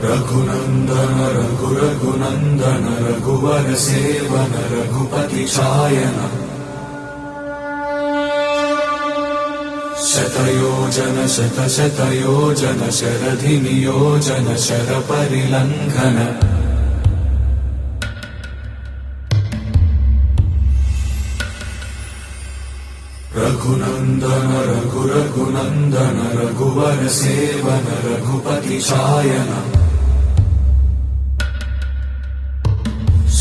रघुनंदन रघुनंदन रघुवर seven Raghupati चायन शतयोजन शतशतयोजन शरधि नियोजन sir परिलंघन Raghunandan Raghunandan रघुवर seven Raghupati चायन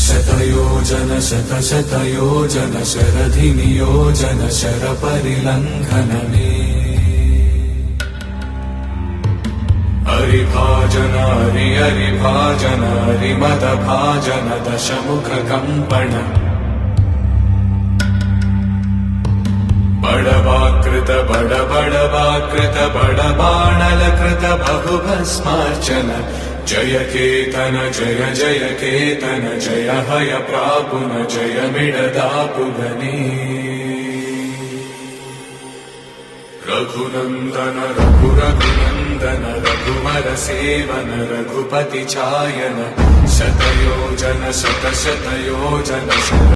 शतयोजन शतशतयोजन शरधि नियोजन sir परिलंघन हरिभाजन हरिभाजन हरिमद भाजन दशमुख कंपन बड़वाकृत बड़वाकृत बड़बाणलकृत बहुभस्मार्चन जय केतन जय जय केतन जय हय प्रापुन जय मिडदापुगनी रघुनंदन रघुनंदन रघुवर सेवन रघुपति चायन शतयोजन शतशतयोजन